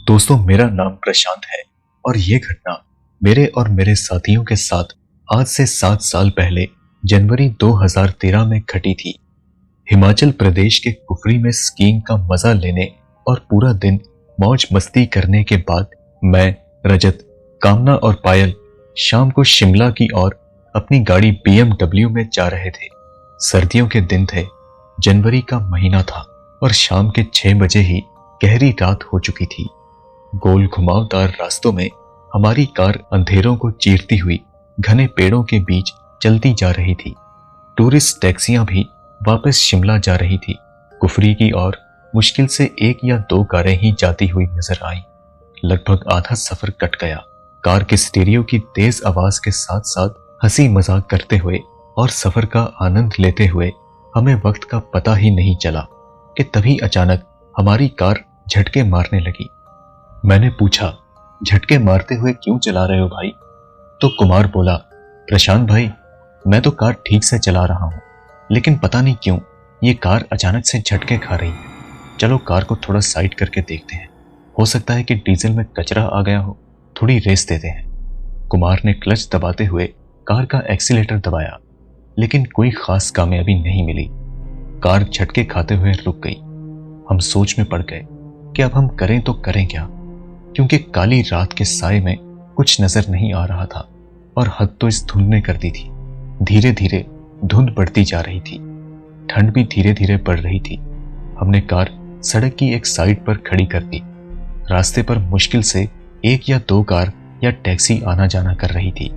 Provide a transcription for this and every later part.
दोस्तों, मेरा नाम प्रशांत है और ये घटना मेरे और मेरे साथियों के साथ आज से 7 साल पहले जनवरी 2013 में घटी थी। हिमाचल प्रदेश के कुफरी में स्कीइंग का मजा लेने और पूरा दिन मौज मस्ती करने के बाद मैं, रजत, कामना और पायल शाम को शिमला की ओर अपनी गाड़ी BMW में जा रहे थे। सर्दियों के दिन थे, जनवरी का महीना था और शाम के 6 बजे ही गहरी रात हो चुकी थी। गोल घुमावदार रास्तों में हमारी कार अंधेरों को चीरती हुई घने पेड़ों के बीच चलती जा रही थी। टूरिस्ट टैक्सियां भी वापस शिमला जा रही थी। कुफरी की ओर मुश्किल से 1 या 2 कारें ही जाती हुई नजर आईं। लगभग आधा सफर कट गया। कार के स्टीरियो की तेज आवाज के साथ साथ हंसी मजाक करते हुए और सफर का आनंद लेते हुए हमें वक्त का पता ही नहीं चला कि तभी अचानक हमारी कार झटके मारने लगी। मैंने पूछा, झटके मारते हुए क्यों चला रहे हो भाई? तो कुमार बोला, प्रशांत भाई, मैं तो कार ठीक से चला रहा हूं, लेकिन पता नहीं क्यों ये कार अचानक से झटके खा रही है। चलो कार को थोड़ा साइड करके देखते हैं, हो सकता है कि डीजल में कचरा आ गया हो, थोड़ी रेस देते हैं। कुमार ने क्लच दबाते हुए कार का एक्सीलेटर दबाया, लेकिन कोई खास कामयाबी नहीं मिली। कार झटके खाते हुए रुक गई। हम सोच में पड़ गए कि अब हम करें तो करें क्या, क्योंकि काली रात के साए में कुछ नजर नहीं आ रहा था और हद तो इस धुंध ने कर दी थी। धीरे धीरे धुंध बढ़ती जा रही थी, ठंड भी धीरे धीरे बढ़ रही थी। हमने कार सड़क की एक साइड पर खड़ी कर दी। रास्ते पर मुश्किल से 1 या 2 कार या टैक्सी आना जाना कर रही थी।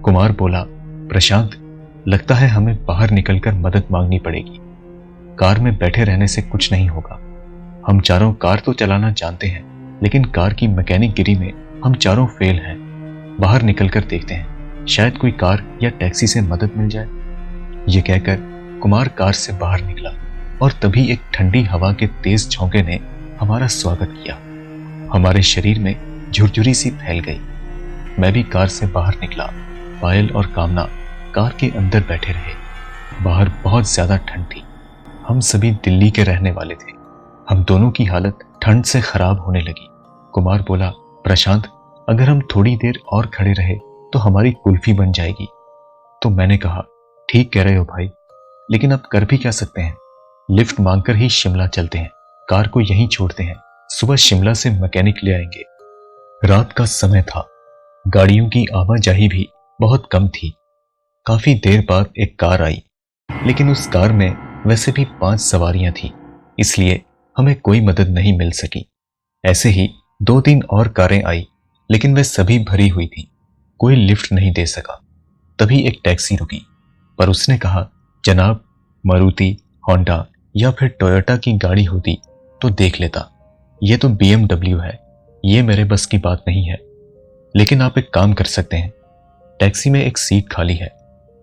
कुमार बोला, प्रशांत, लगता है हमें बाहर निकलकर मदद मांगनी पड़ेगी। कार में बैठे रहने से कुछ नहीं होगा। हम चारों कार तो चलाना जानते हैं, लेकिन कार की मैकेनिक गिरी में हम चारों फेल हैं। बाहर निकलकर देखते हैं, शायद कोई कार या टैक्सी से मदद मिल जाए। ये कहकर कुमार कार से बाहर निकला और तभी एक ठंडी हवा के तेज झोंके ने हमारा स्वागत किया। हमारे शरीर में झुरझुरी सी फैल गई। मैं भी कार से बाहर निकला। पायल और कामना कार के अंदर बैठे रहे। बाहर बहुत ज्यादा ठंड थी। हम सभी दिल्ली के रहने वाले थे। हम दोनों की हालत ठंड से खराब होने लगी। कुमार बोला, प्रशांत, अगर हम थोड़ी देर और खड़े रहे तो हमारी कुल्फी बन जाएगी। तो मैंने कहा, ठीक कह रहे हो भाई, लेकिन अब कर भी क्या सकते हैं? लिफ्ट मांगकर ही शिमला चलते हैं। कार को यहीं छोड़ते हैं। सुबह शिमला से मैकेनिक ले आएंगे। रात का समय था। गाड़ियों की आवाजाही भी बहुत कम थी। काफी देर बाद एक कार आई, लेकिन उस कार में वैसे भी 5 सवारियां थी, इसलिए हमें कोई मदद नहीं मिल सकी। ऐसे ही 2-3 और कारें आई, लेकिन वे सभी भरी हुई थी। कोई लिफ्ट नहीं दे सका। तभी एक टैक्सी रुकी, पर उसने कहा, जनाब, मारुति, होंडा या फिर टोयोटा की गाड़ी होती तो देख लेता। ये तो BMW है, ये मेरे बस की बात नहीं है। लेकिन आप एक काम कर सकते हैं, टैक्सी में एक सीट खाली है।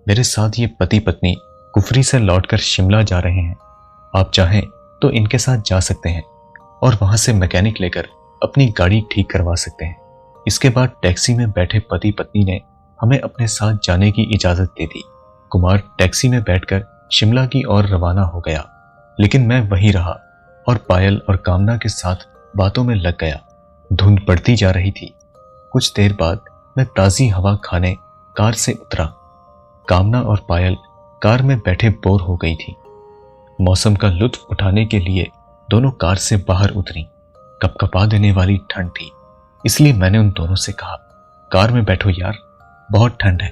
मेरे साथ ये पति पत्नी कुफरी से लौटकर शिमला जा रहे हैं। आप चाहें तो इनके साथ जा सकते हैं और वहां से मैकेनिक लेकर अपनी गाड़ी ठीक करवा सकते हैं। इसके बाद टैक्सी में बैठे पति पत्नी ने हमें अपने साथ जाने की इजाजत दे दी। कुमार टैक्सी में बैठकर शिमला की ओर रवाना हो गया, लेकिन मैं वहीं रहा और पायल और कामना के साथ बातों में लग गया। धुंध बढ़ती जा रही थी। कुछ देर बाद मैं ताजी हवा खाने कार से उतरा। कामना और पायल कार में बैठे बोर हो गई थी। मौसम का लुत्फ उठाने के लिए दोनों कार से बाहर उतरी। कपकपा देने वाली ठंड थी, इसलिए मैंने उन दोनों से कहा, कार में बैठो यार, बहुत ठंड है,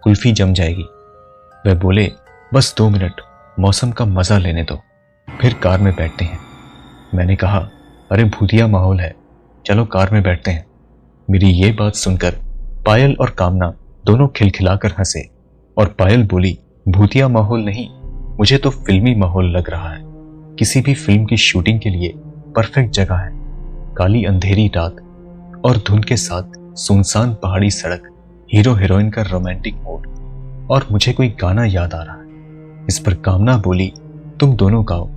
कुल्फी जम जाएगी। वे बोले, बस 2 मिनट, मौसम का मजा लेने दो, फिर कार में बैठते हैं। मैंने कहा, अरे भूतिया माहौल है, चलो कार में बैठते हैं। मेरी ये बात सुनकर पायल और कामना दोनों खिलखिलाकर हंसे और पायल बोली, भूतिया माहौल नहीं, मुझे तो फिल्मी माहौल लग रहा है। किसी भी फिल्म की शूटिंग के लिए परफेक्ट जगह है। काली अंधेरी रात और धुंध के साथ सुनसान पहाड़ी सड़क, हीरो हीरोइन का रोमांटिक मूड, और मुझे कोई गाना याद आ रहा है। इस पर कामना बोली, तुम दोनों गाओ,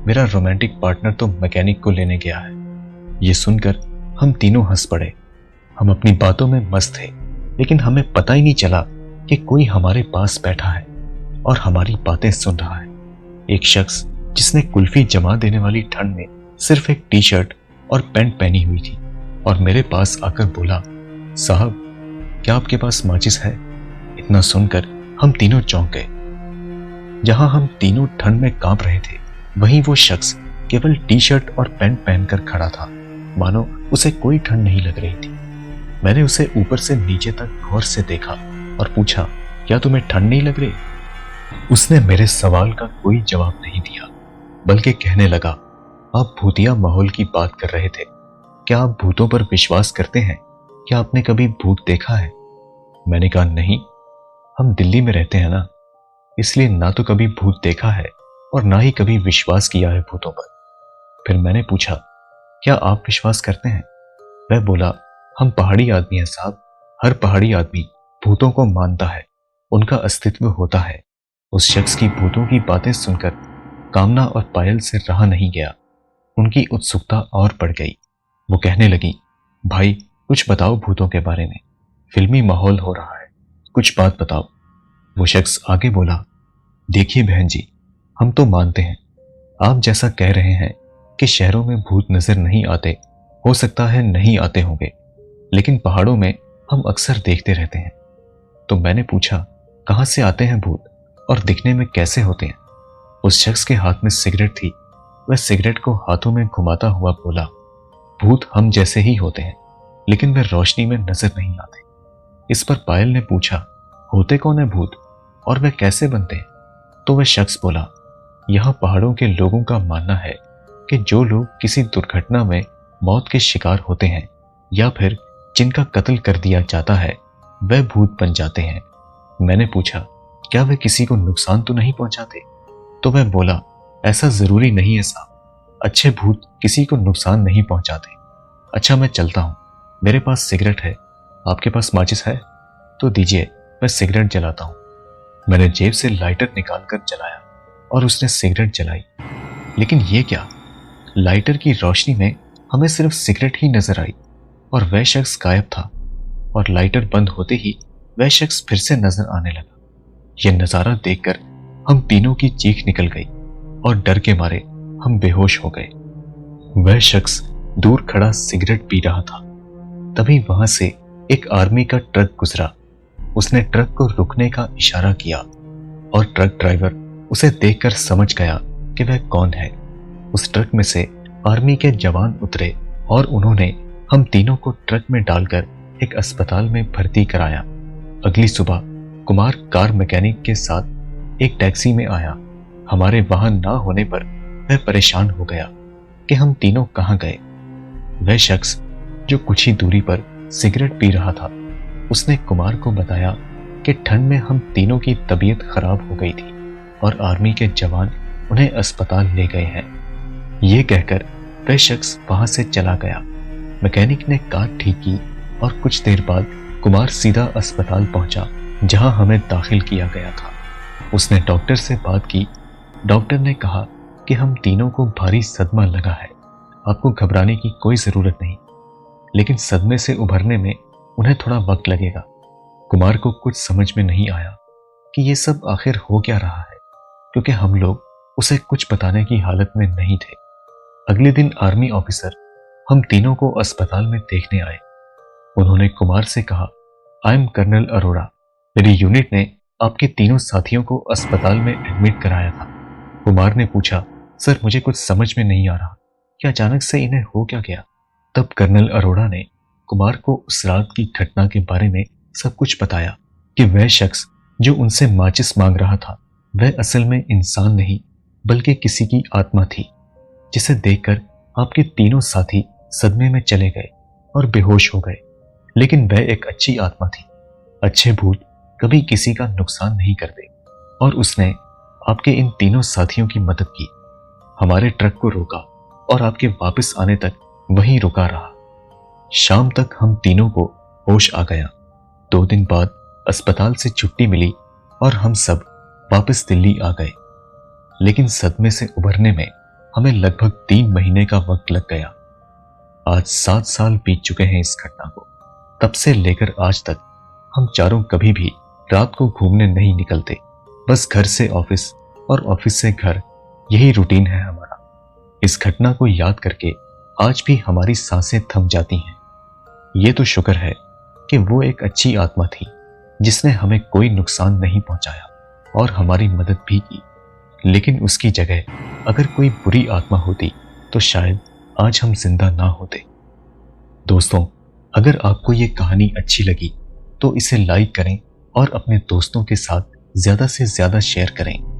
मेरा रोमांटिक पार्टनर तो मैकेनिक को लेने गया है। ये सुनकर हम तीनों हंस पड़े। हम अपनी बातों में मस्त थे, लेकिन हमें पता ही नहीं चला कि कोई हमारे पास बैठा है और हमारी बातें सुन रहा है। एक शख्स जिसने कुल्फी जमा देने वाली ठंड में सिर्फ एक टी-शर्ट और पैंट पहनी हुई थी। और मेरे पास आकर बोला, साहब क्या आपके पास माचिस है? इतना सुनकर हम तीनों चौंक गए। जहां हम तीनों ठंड में कांप रहे थे, वहीं वो शख्स केवल टी शर्ट और पैंट पहनकर खड़ा था, मानो उसे कोई ठंड नहीं लग रही थी। मैंने उसे ऊपर से नीचे तक गौर से देखा और पूछा, क्या तुम्हें ठंड नहीं लग रही? उसने मेरे सवाल का कोई जवाब नहीं दिया, बल्कि कहने लगा, आप भूतिया माहौल की बात कर रहे थे। क्या आप भूतों पर विश्वास करते हैं? क्या आपने कभी भूत देखा है? मैंने कहा, नहीं, हम दिल्ली में रहते हैं ना, इसलिए ना तो कभी भूत देखा है और ना ही कभी विश्वास किया है भूतों पर। फिर मैंने पूछा, क्या आप विश्वास करते हैं? वह बोला, हम पहाड़ी आदमी हैं साहब, हर पहाड़ी आदमी भूतों को मानता है, उनका अस्तित्व होता है। उस शख्स की भूतों की बातें सुनकर कामना और पायल से रहा नहीं गया। उनकी उत्सुकता और बढ़ गई। वो कहने लगी, भाई कुछ बताओ भूतों के बारे में, फिल्मी माहौल हो रहा है, कुछ बात बताओ। वो शख्स आगे बोला, देखिए बहन जी, हम तो मानते हैं, आप जैसा कह रहे हैं कि शहरों में भूत नजर नहीं आते, हो सकता है नहीं आते होंगे, लेकिन पहाड़ों में हम अक्सर देखते रहते हैं। तो मैंने पूछा, कहां से आते हैं भूत और दिखने में कैसे होते हैं? उस शख्स के हाथ में सिगरेट थी। वह सिगरेट को हाथों में घुमाता हुआ बोला, भूत हम जैसे ही होते हैं, लेकिन वे रोशनी में नजर नहीं आते। इस पर पायल ने पूछा, होते कौन है भूत और वे कैसे बनते हैं? तो वह शख्स बोला, यहां पहाड़ों के लोगों का मानना है कि जो लोग किसी दुर्घटना में मौत के शिकार होते हैं या फिर जिनका कत्ल कर दिया जाता है, वह भूत बन जाते हैं। मैंने पूछा, क्या वे किसी को नुकसान तो नहीं पहुंचाते? तो वह बोला, ऐसा जरूरी नहीं है साहब, अच्छे भूत किसी को नुकसान नहीं पहुंचाते। अच्छा मैं चलता हूं, मेरे पास सिगरेट है, आपके पास माचिस है? तो दीजिए, मैं सिगरेट जलाता हूं। मैंने जेब से लाइटर निकालकर जलाया और उसने सिगरेट जलाई। लेकिन ये क्या, लाइटर की रोशनी में हमें सिर्फ सिगरेट ही नजर आई और वह शख्स गायब था, और लाइटर बंद होते ही वह शख्स फिर से नजर आने लगा। यह नजारा देखकर हम तीनों की चीख निकल गई और डर के मारे हम बेहोश हो गए। वह शख्स दूर खड़ा सिगरेट पी रहा था। तभी वहां से एक आर्मी का ट्रक गुजरा। उसने ट्रक को रुकने का इशारा किया और ट्रक ड्राइवर उसे देखकर समझ गया कि वह कौन है। उस ट्रक में से आर्मी के जवान उतरे और उन्होंने हम तीनों को ट्रक में डालकर एक अस्पताल में भर्ती कराया। अगली सुबह कुमार कार मैकेनिक के साथ एक टैक्सी में आया। हमारे वहां ना होने पर वह परेशान हो गया कि हम तीनों कहां गए। वह शख्स जो कुछ ही दूरी पर सिगरेट पी रहा था, उसने कुमार को बताया कि ठंड में हम तीनों की तबीयत खराब हो गई थी और आर्मी के जवान उन्हें अस्पताल ले गए हैं। ये कहकर वह शख्स वहां से चला गया। मैकेनिक ने कार ठीक की और कुछ देर बाद कुमार सीधा अस्पताल पहुंचा, जहां हमें दाखिल किया गया था। उसने डॉक्टर से बात की। डॉक्टर ने कहा कि हम तीनों को भारी सदमा लगा है, आपको घबराने की कोई जरूरत नहीं, लेकिन सदमे से उभरने में उन्हें थोड़ा वक्त लगेगा। कुमार को कुछ समझ में नहीं आया कि ये सब आखिर हो क्या रहा है, क्योंकि हम लोग उसे कुछ बताने की हालत में नहीं थे। अगले दिन आर्मी ऑफिसर हम तीनों को अस्पताल में देखने आए। उन्होंने कुमार से कहा, आई एम कर्नल अरोड़ा, मेरी यूनिट ने आपके तीनों साथियों को अस्पताल में एडमिट कराया था। कुमार ने पूछा, सर मुझे कुछ समझ में नहीं आ रहा कि अचानक से इन्हें हो क्या गया। तब कर्नल अरोड़ा ने कुमार को उस रात की घटना के बारे में सब कुछ बताया कि वह शख्स जो उनसे माचिस मांग रहा था, वह असल में इंसान नहीं बल्कि किसी की आत्मा थी, जिसे देखकर आपके तीनों साथी सदमे में चले गए और बेहोश हो गए। लेकिन वह एक अच्छी आत्मा थी। अच्छे भूत कभी किसी का नुकसान नहीं करते और उसने आपके इन तीनों साथियों की मदद की, हमारे ट्रक को रोका और आपके वापस आने तक वहीं रुका रहा। शाम तक हम तीनों को होश आ गया। 2 दिन बाद अस्पताल से छुट्टी मिली और हम सब वापस दिल्ली आ गए। लेकिन सदमे से उभरने में हमें लगभग 3 महीने का वक्त लग गया। आज 7 साल बीत चुके हैं इस घटना को। तब से लेकर आज तक हम चारों कभी भी रात को घूमने नहीं निकलते, बस घर से ऑफिस और ऑफिस से घर, यही रूटीन है हमारा। इस घटना को याद करके आज भी हमारी सांसें थम जाती हैं। ये तो शुक्र है कि वो एक अच्छी आत्मा थी जिसने हमें कोई नुकसान नहीं पहुंचाया और हमारी मदद भी की। लेकिन उसकी जगह अगर कोई बुरी आत्मा होती तो शायद आज हम जिंदा ना होते। दोस्तों, अगर आपको ये कहानी अच्छी लगी तो इसे लाइक करें और अपने दोस्तों के साथ ज्यादा से ज्यादा शेयर करें।